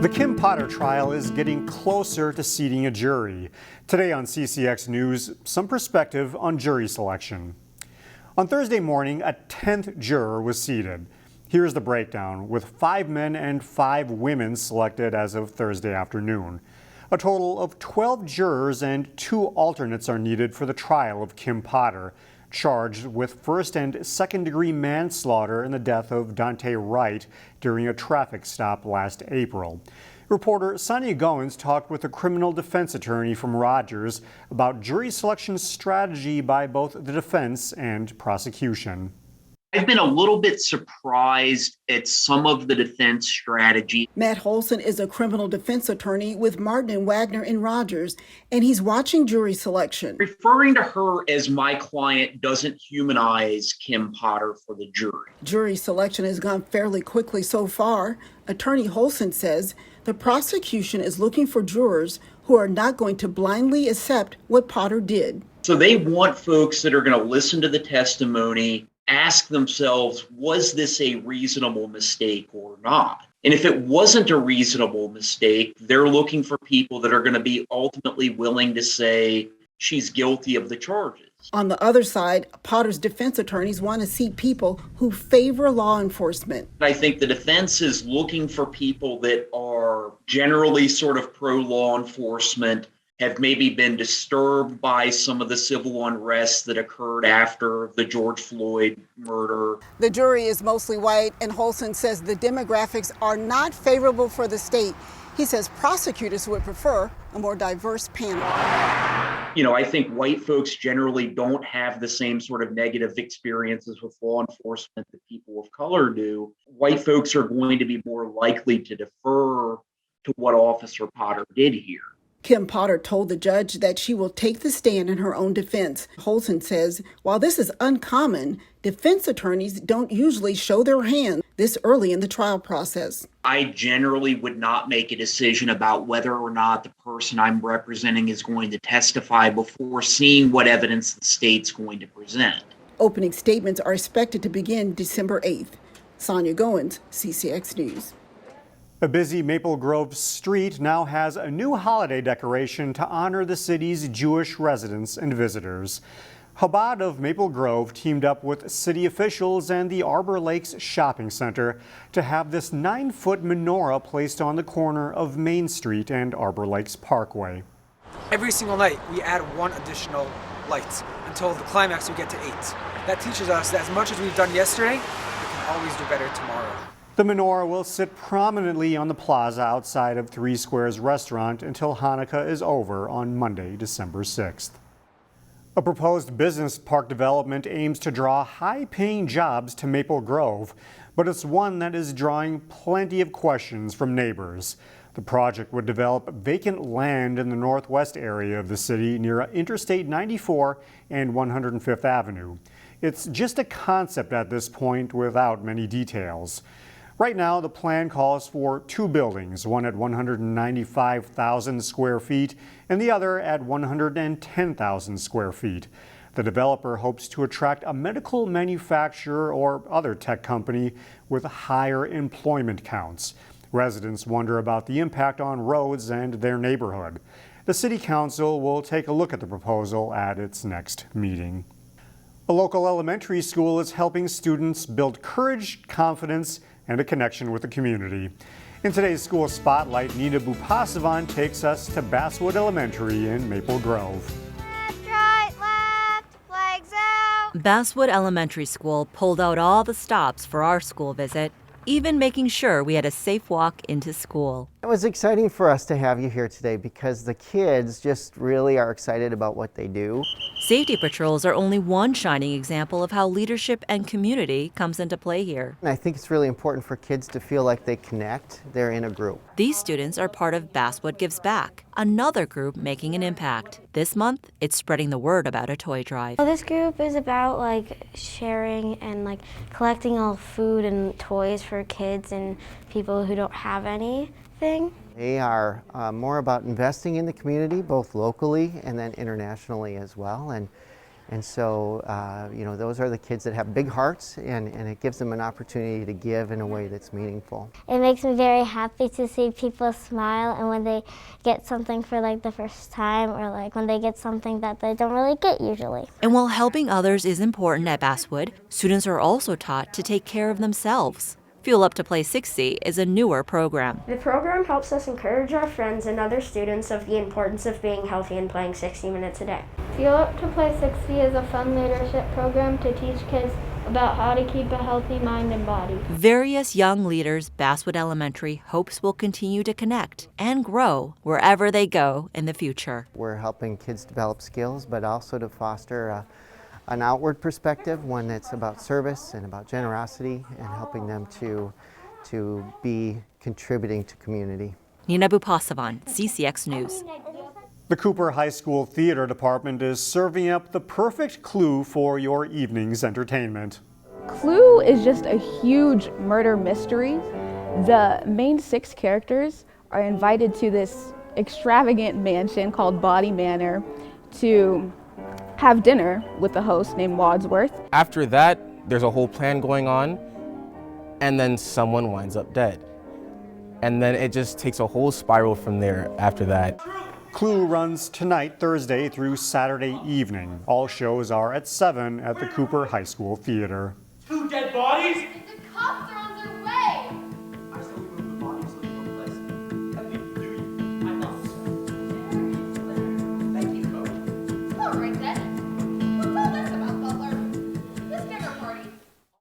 The Kim Potter trial is getting closer to seating a jury. Today on CCX News, some perspective on jury selection. On Thursday morning, a 10th juror was seated. Here's the breakdown, with 5 men and 5 women selected as of Thursday afternoon. A total of 12 jurors and 2 alternates are needed for the trial of Kim Potter, charged with first and second-degree manslaughter in the death of Dante Wright during a traffic stop last April. Reporter Sonia Goins talked with a criminal defense attorney from Rogers about jury selection strategy by both the defense and prosecution. I've been a little bit surprised at some of the defense strategy. Matt Holson is a criminal defense attorney with Martin and Wagner in Rogers, and he's watching jury selection. Referring to her as my client doesn't humanize Kim Potter for the jury. Jury selection has gone fairly quickly so far. Attorney Holson says the prosecution is looking for jurors who are not going to blindly accept what Potter did. So they want folks that are going to listen to the testimony, ask themselves, was this a reasonable mistake or not? And if it wasn't a reasonable mistake, they're looking for people that are going to be ultimately willing to say she's guilty of the charges. On the other side, Potter's defense attorneys want to see people who favor law enforcement. I think the defense is looking for people that are generally sort of pro-law enforcement, have maybe been disturbed by some of the civil unrest that occurred after the George Floyd murder. The jury is mostly white, and Holson says the demographics are not favorable for the state. He says prosecutors would prefer a more diverse panel. You know, I think white folks generally don't have the same sort of negative experiences with law enforcement that people of color do. White folks are going to be more likely to defer to what Officer Potter did here. Kim Potter told the judge that she will take the stand in her own defense. Holson says while this is uncommon, defense attorneys don't usually show their hand this early in the trial process. I generally would not make a decision about whether or not the person I'm representing is going to testify before seeing what evidence the state's going to present. Opening statements are expected to begin December 8th. Sonia Goins, CCX News. A busy Maple Grove street now has a new holiday decoration to honor the city's Jewish residents and visitors. Chabad of Maple Grove teamed up with city officials and the Arbor Lakes Shopping Center to have this 9-foot menorah placed on the corner of Main Street and Arbor Lakes Parkway. Every single night we add 1 additional light until the climax we get to 8. That teaches us that as much as we've done yesterday, we can always do better tomorrow. The menorah will sit prominently on the plaza outside of Three Squares restaurant until Hanukkah is over on Monday, December 6th. A proposed business park development aims to draw high-paying jobs to Maple Grove, but it's one that is drawing plenty of questions from neighbors. The project would develop vacant land in the northwest area of the city near Interstate 94 and 105th Avenue. It's just a concept at this point without many details. Right now, the plan calls for 2 buildings, one at 195,000 square feet and the other at 110,000 square feet. The developer hopes to attract a medical manufacturer or other tech company with higher employment counts. Residents wonder about the impact on roads and their neighborhood. The City Council will take a look at the proposal at its next meeting. A local elementary school is helping students build courage, confidence, and a connection with the community. In today's school spotlight, Nina Bupasavan takes us to Basswood Elementary in Maple Grove. Left, right, left, flags out. Basswood Elementary School pulled out all the stops for our school visit, even making sure we had a safe walk into school. It was exciting for us to have you here today because the kids just really are excited about what they do. Safety patrols are only one shining example of how leadership and community comes into play here. And I think it's really important for kids to feel like they connect, they're in a group. These students are part of Basswood Gives Back, another group making an impact. This month, it's spreading the word about a toy drive. Well, this group is about sharing and collecting all food and toys for kids and people who don't have anything. They are more about investing in the community, both locally and then internationally as well. And And so, those are the kids that have big hearts, and it gives them an opportunity to give in a way that's meaningful. It makes me very happy to see people smile, and when they get something for like the first time, or like when they get something that they don't really get usually. And while helping others is important at Basswood, students are also taught to take care of themselves. Fuel Up to Play 60 is a newer program. The program helps us encourage our friends and other students of the importance of being healthy and playing 60 minutes a day. Fuel Up to Play 60 is a fun leadership program to teach kids about how to keep a healthy mind and body. Various young leaders Basswood Elementary hopes will continue to connect and grow wherever they go in the future. We're helping kids develop skills, but also to foster an outward perspective, one that's about service and about generosity, and helping them to be contributing to community. Nina Bupasavan, CCX News. The Cooper High School Theater Department is serving up the perfect clue for your evening's entertainment. Clue is just a huge murder mystery. The main 6 characters are invited to this extravagant mansion called Body Manor to have dinner with the host named Wadsworth. After that, there's a whole plan going on, and then someone winds up dead. And then it just takes a whole spiral from there after that. Clue runs tonight, Thursday, through Saturday evening. All shows are at 7 at the Cooper High School Theater. 2 dead bodies?